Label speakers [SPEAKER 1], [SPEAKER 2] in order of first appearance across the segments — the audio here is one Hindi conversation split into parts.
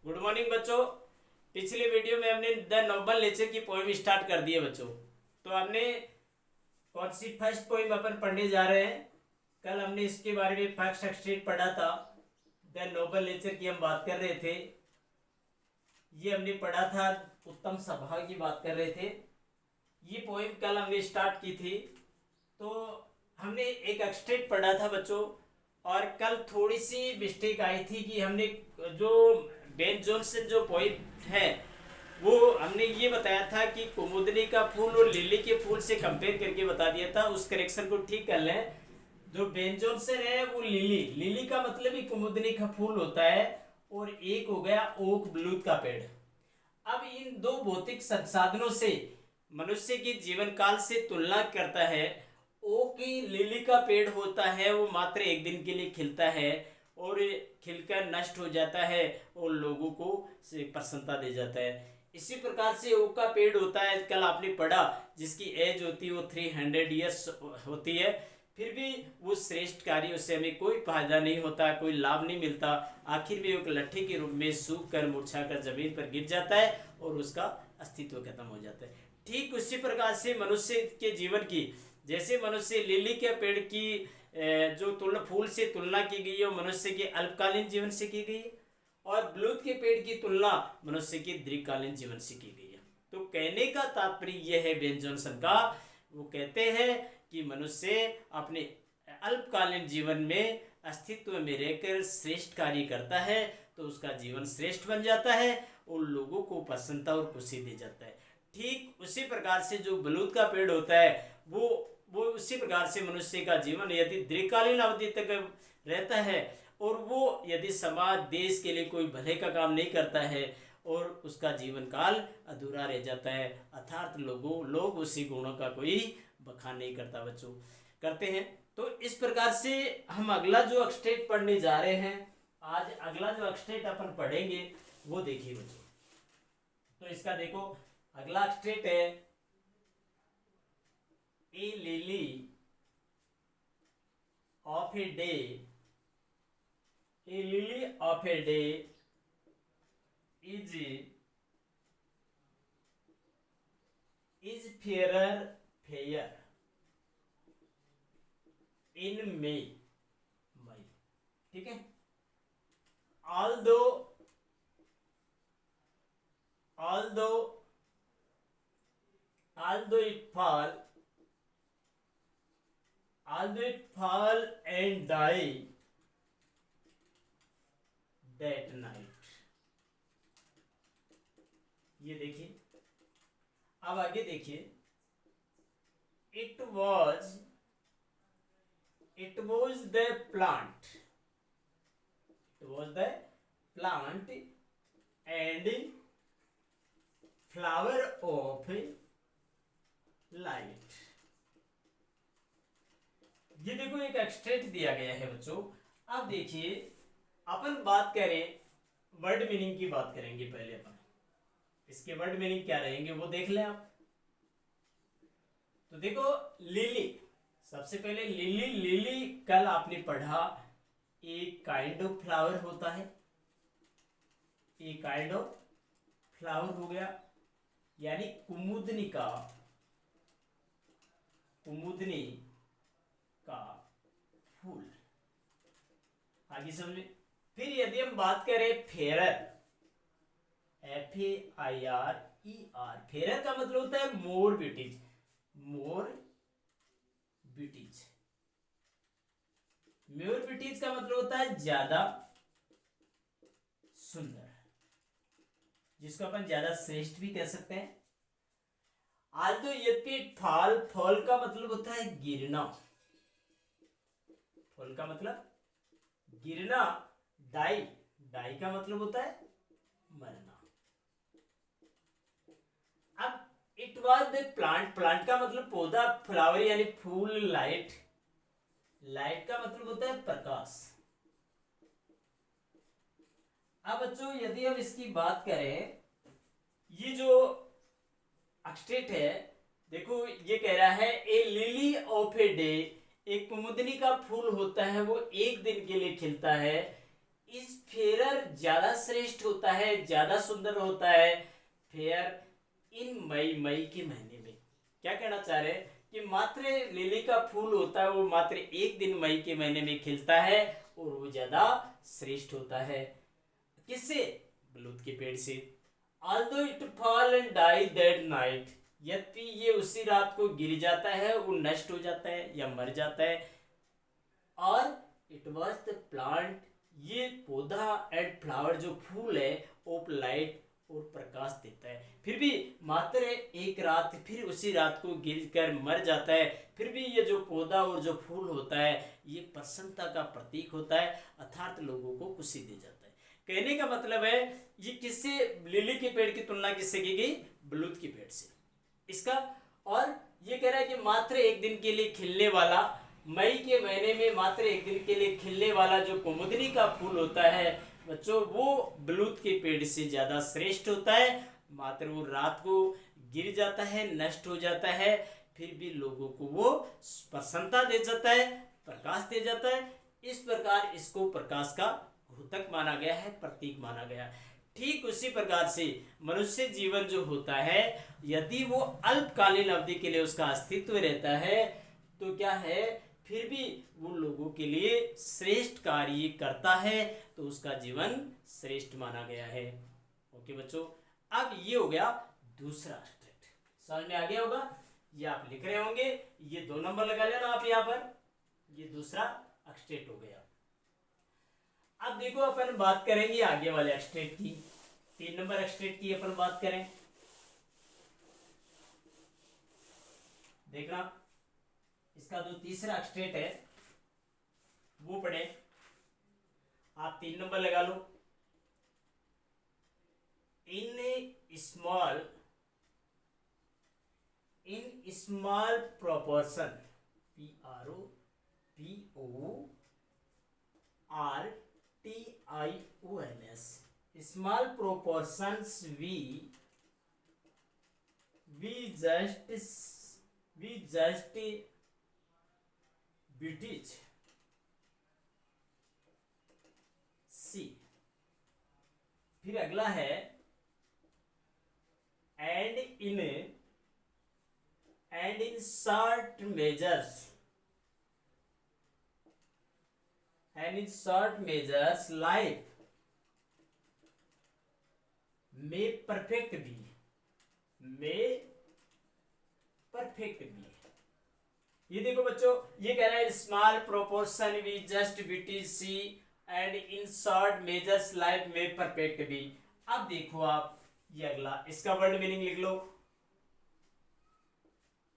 [SPEAKER 1] गुड मॉर्निंग बच्चों। पिछले वीडियो में हमने द नोबल नेचर की पोएम स्टार्ट कर दी है बच्चों। तो हमने कौन सी फर्स्ट पोएम अपन पढ़ने जा रहे हैं। कल हमने इसके बारे में फर्स्ट एक्सट्रेट पढ़ा था। द नोबल नेचर की हम बात कर रहे थे। ये हमने पढ़ा था, उत्तम स्वभाव की बात कर रहे थे। ये पोएम कल हमने स्टार्ट की थी। तो हमने एक एक्सट्रेट पढ़ा था बच्चों, और कल थोड़ी सी मिस्टेक आई थी कि हमने जो बेन जोन्सन जो पोइट है वो हमने ये बताया था कि कुमुदनी का फूल और लिली के फूल से कंपेयर करके बता दिया था। उस करेक्शन को ठीक कर लें। जो बेन जोन्सन है वो लिली, लिली का मतलब ही कुमुदनी का फूल होता है, और एक हो गया ओक ब्लूथ का पेड़। अब इन दो भौतिक संसाधनों से मनुष्य के जीवन काल से तुलना करता है। ओक की लिली का पेड़ होता है वो मात्र एक दिन के लिए खिलता है और खिलकर नष्ट हो जाता है और लोगों को से प्रसन्नता दे जाता है। इसी प्रकार से ओक का पेड़ होता है, कल आपने पढ़ा, जिसकी एज होती है वो 300 ईयर्स होती है। फिर भी वो श्रेष्ठ कार्य, उससे हमें कोई फायदा नहीं होता, कोई लाभ नहीं मिलता। आखिर में एक लट्ठे के रूप में सूख कर मुरझा कर जमीन पर गिर जाता है और उसका अस्तित्व खत्म हो जाता है। ठीक उसी प्रकार से मनुष्य के जीवन की, जैसे मनुष्य लिली के पेड़ की जो तुलना फूल से तुलना की गई है वो मनुष्य के अल्पकालीन जीवन से की गई है, और ब्लूथ के पेड़ की तुलना मनुष्य के दीर्घकालीन जीवन से की गई है। तो कहने का तात्पर्य यह है बेन जोन्सन का, वो कहते हैं कि मनुष्य अपने अल्पकालीन जीवन में अस्तित्व में रहकर श्रेष्ठ कार्य करता है तो उसका जीवन श्रेष्ठ बन जाता है और लोगों को प्रसन्नता और खुशी दे जाता है। ठीक उसी प्रकार से जो बलूत का पेड़ होता है वो उसी प्रकार से मनुष्य का जीवन यदि दीर्घकालीन अवधि तक रहता है और वो यदि समाज देश के लिए कोई भले का काम नहीं करता है और उसका जीवन काल अधूरा रह जाता है, अर्थात लोग उसी गुणों का कोई बखान नहीं करता बच्चों, करते हैं। तो इस प्रकार से हम अगला जो एक्सट्रेट पढ़ने जा रहे हैं, आज अगला जो एक्सट्रेट अपन पढ़ेंगे वो देखिए बच्चों। तो इसका देखो, अगला एक्सट्रेट है a lily of a day, a lily of a day is fairer fair in May, मई, ठीक है। although it fall and die that night। ये देखिए, अब आगे देखिए, it was the plant and flower of light। ये देखो एक एक्सट्रैक्ट दिया गया है बच्चों। अब देखिए, अपन बात करें वर्ड मीनिंग की, बात करेंगे पहले अपन। इसके वर्ड मीनिंग क्या रहेंगे वो देख लें आप। तो देखो, लिली, सबसे पहले लिली कल आपने पढ़ा एक काइंड ऑफ फ्लावर होता है, एक काइंड ऑफ फ्लावर हो गया, यानी कुमुदनी का फूल। आगे समझे। फिर यदि हम बात करें फेरर, FAIRER, फेरर का मतलब होता है मोर ब्यूटीज, का मतलब होता है ज्यादा सुंदर, जिसको अपन ज्यादा श्रेष्ठ भी कह सकते हैं। आज तो यद्यपि फॉल का मतलब होता है गिरना, फॉल का मतलब गिरना। डाई का मतलब होता है मरना। अब इट वॉज द प्लांट का मतलब पौधा, फ्लावर यानी फूल, लाइट का मतलब होता है प्रकाश। अब बच्चों यदि हम इसकी बात करें, ये जो एक्सट्रेट है, देखो ये कह रहा है a lily of a day, एक कुमुदनी का फूल होता है वो एक दिन के लिए खिलता है, इस फेयर ज्यादा श्रेष्ठ होता है, ज्यादा सुंदर होता है फेयर इन मई, मई के महीने में। क्या कहना चाह रहे हैं कि मात्र लिली का फूल होता है वो मात्र एक दिन मई के महीने में खिलता है और वो ज्यादा श्रेष्ठ होता है। किससे? बलूत के पेड़ से। Although it fall and die that night, यद्यपि ये उसी रात को गिर जाता है, वो नष्ट हो जाता है या मर जाता है। और इट वॉज द प्लांट, ये पौधा एंड फ्लावर जो फूल है ऑफ लाइट, और प्रकाश देता है। फिर भी मात्र एक रात, फिर उसी रात को गिर कर मर जाता है, फिर भी ये जो पौधा और जो फूल होता है ये प्रसन्नता का प्रतीक होता है, अर्थात लोगों को खुशी दे जाता है। कहने का मतलब है ये किससे, लिली के पेड़ की तुलना किससे की गई? बलूत के पेड़ से। इसका और ये कह रहा है कि मात्र एक दिन के लिए खिलने वाला, मई के महीने में मात्र एक दिन के लिए खिलने वाला जो कुमुदनी का फूल होता है बच्चों, वो बलूत के पेड़ से ज्यादा श्रेष्ठ होता है। मात्र वो रात को गिर जाता है, नष्ट हो जाता है, फिर भी लोगों को वो प्रसन्नता दे जाता है, प्रकाश दे जाता है। इस प्रकार इसको प्रकाश का घोतक माना गया है, प्रतीक माना गया। ठीक उसी प्रकार से मनुष्य जीवन जो होता है, यदि वो अल्पकालीन अवधि के लिए उसका अस्तित्व रहता है तो क्या है, फिर भी वो लोगों के लिए श्रेष्ठ कार्य करता है, तो उसका जीवन श्रेष्ठ माना गया है। ओके बच्चों, अब ये हो गया दूसरा स्टेट। समझ में आ गया होगा? ये आप लिख रहे होंगे, ये 2 नंबर लगा लेना आप यहाँ पर, ये दूसरा स्टेट हो गया। अब देखो अपन बात करेंगे आगे वाले स्टेट की, 3 नंबर स्टेट की अपन बात करें। देखना इसका जो तीसरा स्टेट है वो पढ़े आप, 3 नंबर लगा लो। In small proportion, PROPORTIONS, small proportions we just British see. फिर अगला है and in short measures life में परफेक्ट भी, ये देखो बच्चों, ये कह रहा है small proportion we just British see and in short measures life में परफेक्ट भी। अब देखो आप ये अगला, इसका वर्ड मीनिंग लिख लो।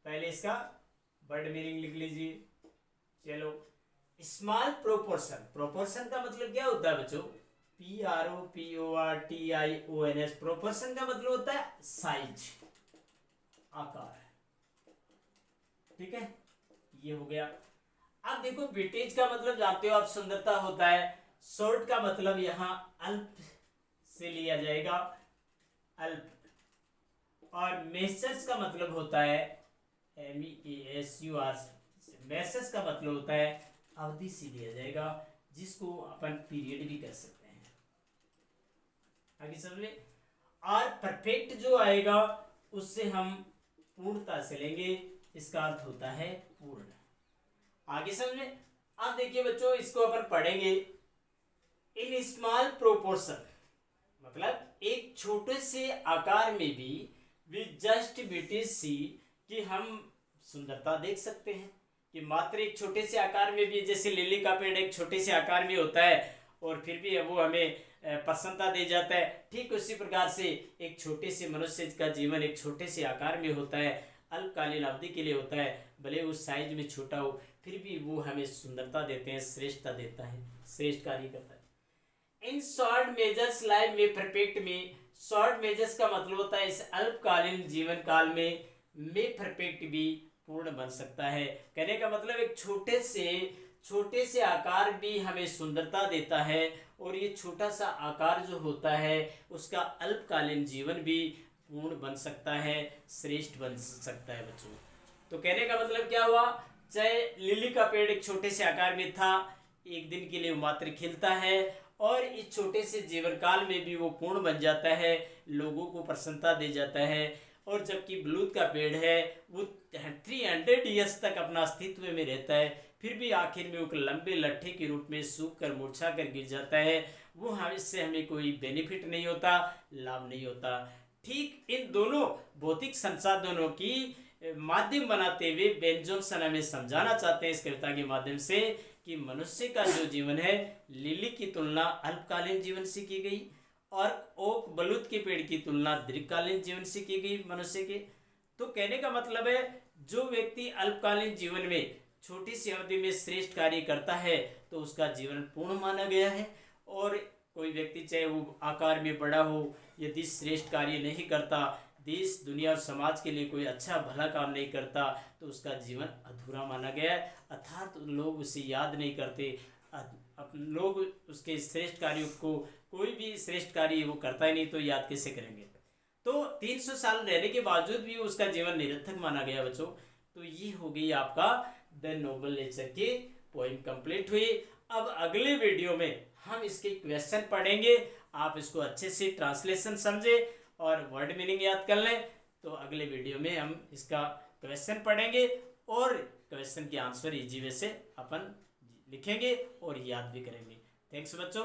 [SPEAKER 1] पहले इसका वर्ड मीनिंग लिख लीजिए। चलो, स्मॉल प्रोपोर्शन, प्रोपोर्शन का मतलब क्या होता है बच्चों? PROPORTIONS, प्रोपोर्शन का मतलब होता है साइज, आकार। ठीक है, ये हो गया। अब देखो ब्रिटिश का मतलब जानते हो आप, सुंदरता होता है। शॉर्ट का मतलब यहाँ अल्प से लिया जाएगा, अल्प। और मेसर्स का मतलब होता है MEASUR, मेसर्स का मतलब होता है अवधि से लिया जाएगा, जिसको अपन पीरियड भी कर सकते हैं। आगे समझ में। और परफेक्ट जो आएगा उससे हम पूर्णता से लेंगे, इसका अर्थ होता है पूर्ण। आगे समझ में। अब देखिए बच्चों, इसको अपन पढ़ेंगे। इन स्मॉल प्रोपोर्शन मतलब एक छोटे से आकार में भी वी जस्ट ब्रिटिश सी, कि हम सुंदरता देख सकते हैं। कि मात्र एक छोटे से आकार में भी, जैसे लिली का पेड़ एक छोटे से आकार में होता है और फिर भी वो हमें प्रसन्नता दे जाता है, ठीक उसी प्रकार से एक छोटे से मनुष्य का जीवन एक छोटे से आकार में होता है, अल्पकालीन अवधि के लिए होता है। भले उस साइज में छोटा हो, फिर भी वो हमें सुंदरता देते हैं, श्रेष्ठता देता है, श्रेष्ठ कार्य करता है। इन शॉर्ट मेजर्स लाइफ में परफेक्ट में, शॉर्ट मेजर्स का मतलब होता है इस अल्पकालीन जीवन काल में परफेक्ट भी, पूर्ण बन सकता है। कहने का मतलब एक छोटे से आकार भी हमें सुंदरता देता है, और ये छोटा सा आकार जो होता है उसका अल्पकालीन जीवन भी पूर्ण बन सकता है, श्रेष्ठ बन सकता है बच्चों। तो कहने का मतलब क्या हुआ, चाहे लिली का पेड़ एक छोटे से आकार में था, एक दिन के लिए मात्र खिलता है और इस छोटे से जीवन काल में भी वो पूर्ण बन जाता है, लोगों को प्रसन्नता दे जाता है। और जबकि बलूत का पेड़ है वो 300 ईयर्स तक अपना अस्तित्व में रहता है, फिर भी आखिर में वो लंबे लट्ठे के रूप में सूख कर मुरझा कर गिर जाता है। वो इससे हमें कोई बेनिफिट नहीं होता, लाभ नहीं होता। ठीक इन दोनों भौतिक संसाधनों की माध्यम बनाते हुए बेन जॉनसन हमें समझाना चाहते हैं इस कविता के माध्यम से कि मनुष्य का जो जीवन है लिली की तुलना अल्पकालीन जीवन से की गई और ओक बलूत के पेड़ की तुलना दीर्घकालीन जीवन से की गई मनुष्य के। तो कहने का मतलब है जो व्यक्ति अल्पकालीन जीवन में छोटी सी अवधि में श्रेष्ठ कार्य करता है तो उसका जीवन पूर्ण माना गया है, और कोई व्यक्ति चाहे वो आकार में बड़ा हो, यदि श्रेष्ठ कार्य नहीं करता, देश दुनिया और समाज के लिए कोई अच्छा भला काम नहीं करता, तो उसका जीवन अधूरा माना गया है। अर्थात लोग उसे याद नहीं करते, लोग उसके श्रेष्ठ कार्यों को, कोई भी श्रेष्ठ कार्य वो करता ही नहीं तो याद कैसे करेंगे। तो 300 साल रहने के बावजूद भी उसका जीवन निरर्थक माना गया बच्चों। तो ये हो गई आपका द नोबल नेचर की पोइम कंप्लीट हुई। अब अगले वीडियो में हम इसके क्वेश्चन पढ़ेंगे, आप इसको अच्छे से ट्रांसलेशन समझे और वर्ड मीनिंग याद कर लें। तो अगले वीडियो में हम इसका क्वेश्चन पढ़ेंगे और क्वेश्चन के आंसर इजी वे से अपन लिखेंगे और याद भी करेंगे। थैंक्स बच्चों।